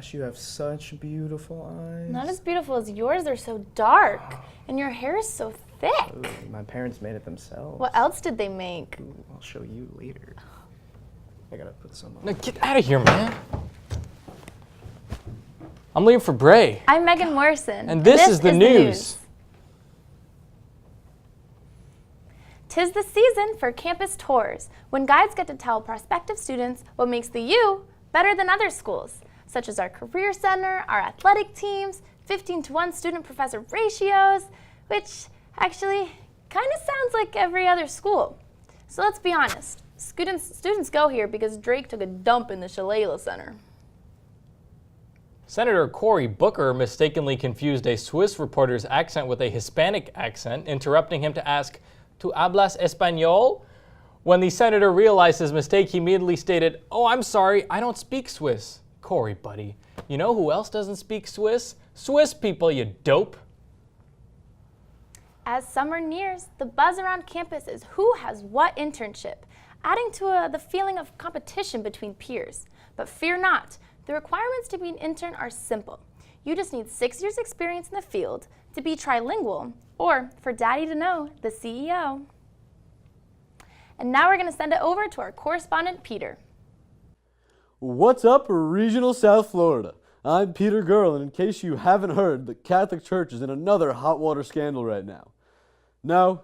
gosh, you have such beautiful eyes. Not as beautiful as yours, they're so dark. And your hair is so thick. Ooh, my parents made it themselves. What else did they make? Ooh, I'll show you later. I gotta put some on. No, get out of here, man. I'm leaving for Bray. I'm Megan Morrison. And this is the news. 'Tis the season for campus tours, when guides get to tell prospective students what makes the U better than other schools, such as our career center, our athletic teams, 15-to-1 student-professor ratios, which actually kind of sounds like every other school. So let's be honest, students go here because Drake took a dump in the Shalala Center. Senator Cory Booker mistakenly confused a Swiss reporter's accent with a Hispanic accent, interrupting him to ask, "Tu hablas español?" When the senator realized his mistake, he immediately stated, "Oh, I'm sorry, I don't speak Swiss." Cory, buddy, you know who else doesn't speak Swiss? Swiss people, you dope. As summer nears, the buzz around campus is who has what internship, adding to the feeling of competition between peers. But fear not, the requirements to be an intern are simple. You just need 6 years experience in the field, to be trilingual, or for Daddy to know the CEO. And now we're going to send it over to our correspondent, Peter. What's up, regional South Florida? I'm Peter Gurl, and in case you haven't heard, the Catholic Church is in another hot water scandal right now. No,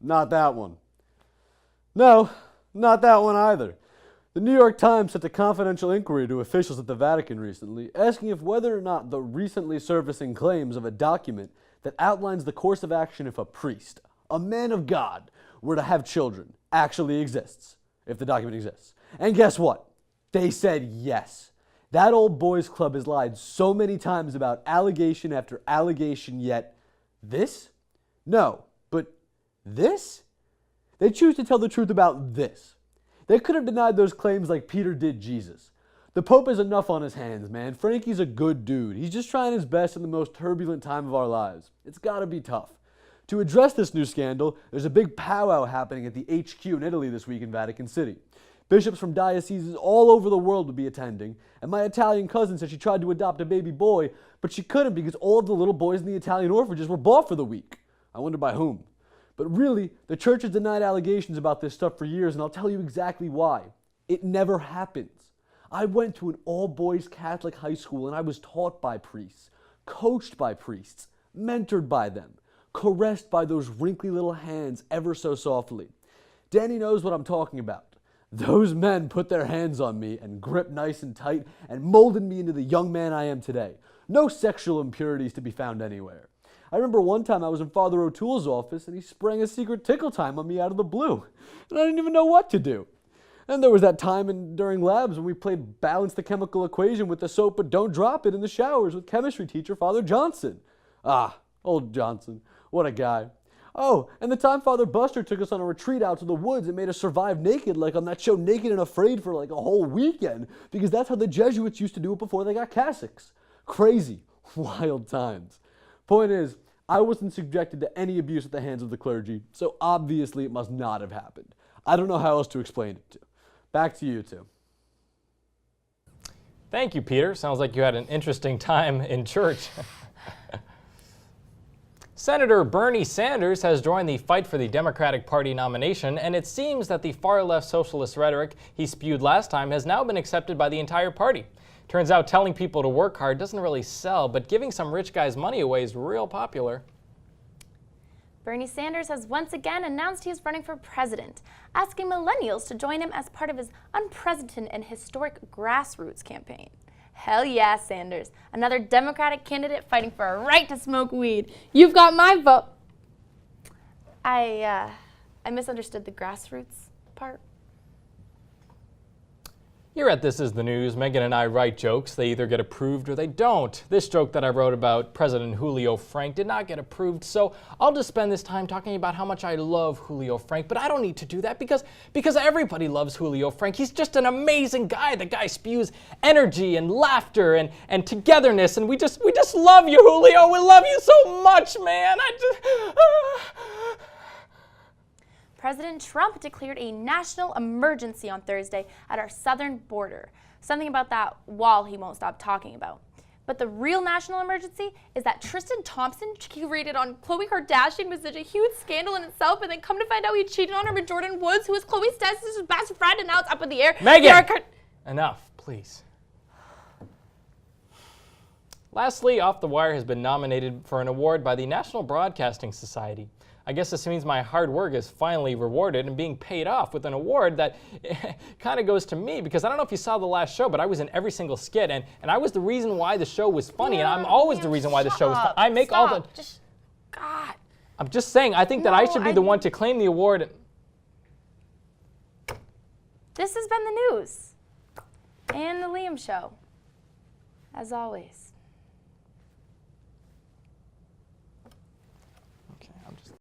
not that one. No, not that one either. The New York Times sent a confidential inquiry to officials at the Vatican recently, asking if whether or not the recently surfacing claims of a document that outlines the course of action if a priest, a man of God, were to have children actually exists, if the document exists. And guess what? They said yes. That old boys club has lied so many times about allegation after allegation, yet this? No, but this? They choose to tell the truth about this. They could have denied those claims like Peter did Jesus. The Pope has enough on his hands, man. Frankie's a good dude. He's just trying his best in the most turbulent time of our lives. It's gotta be tough. To address this new scandal, there's a big powwow happening at the HQ in Italy this week in Vatican City. Bishops from dioceses all over the world will be attending, and my Italian cousin said she tried to adopt a baby boy, but she couldn't because all of the little boys in the Italian orphanages were bought for the week. I wonder by whom. But really, the church has denied allegations about this stuff for years, and I'll tell you exactly why. It never happens. I went to an all-boys Catholic high school, and I was taught by priests, coached by priests, mentored by them, caressed by those wrinkly little hands ever so softly. Danny knows what I'm talking about. Those men put their hands on me and gripped nice and tight and molded me into the young man I am today. No sexual impurities to be found anywhere. I remember one time I was in Father O'Toole's office and he sprang a secret tickle time on me out of the blue. And I didn't even know what to do. And there was that time during labs when we played balance the chemical equation with the soap but don't drop it in the showers with chemistry teacher Father Johnson. Ah, old Johnson. What a guy. Oh, and the time Father Buster took us on a retreat out to the woods and made us survive naked like on that show Naked and Afraid for like a whole weekend, because that's how the Jesuits used to do it before they got cassocks. Crazy, wild times. Point is, I wasn't subjected to any abuse at the hands of the clergy, so obviously it must not have happened. I don't know how else to explain it to. Back to you two. Thank you, Peter. Sounds like you had an interesting time in church. Senator Bernie Sanders has joined the fight for the Democratic Party nomination, and it seems that the far-left socialist rhetoric he spewed last time has now been accepted by the entire party. Turns out telling people to work hard doesn't really sell, but giving some rich guys money away is real popular. Bernie Sanders has once again announced he is running for president, asking millennials to join him as part of his unprecedented and historic grassroots campaign. Hell yeah, Sanders. Another Democratic candidate fighting for a right to smoke weed. You've got my vote. I misunderstood the grassroots part. Here at This Is the News, Megan and I write jokes. They either get approved or they don't. This joke that I wrote about President Julio Frank did not get approved, so I'll just spend this time talking about how much I love Julio Frank, but I don't need to do that because everybody loves Julio Frank. He's just an amazing guy. The guy spews energy and laughter and togetherness, and we just love you, Julio. We love you so much, man. President Trump declared a national emergency on Thursday at our southern border. Something about that wall he won't stop talking about. But the real national emergency is that Tristan Thompson cheated on Khloe Kardashian was such a huge scandal in itself, and then come to find out he cheated on her with Jordan Woods, who was Khloe's sister's best friend, and now it's up in the air. Megan! Enough, please. Lastly, Off the Wire has been nominated for an award by the National Broadcasting Society. I guess this means my hard work is finally rewarded and being paid off with an award that kind of goes to me, because I don't know if you saw the last show, but I was in every single skit, and I was the reason why the show was funny, and I'm always the reason why the show was funny. I make all the... God. I'm just saying, I think that I should be the one to claim the award. This has been the news and the Liam Show, as always.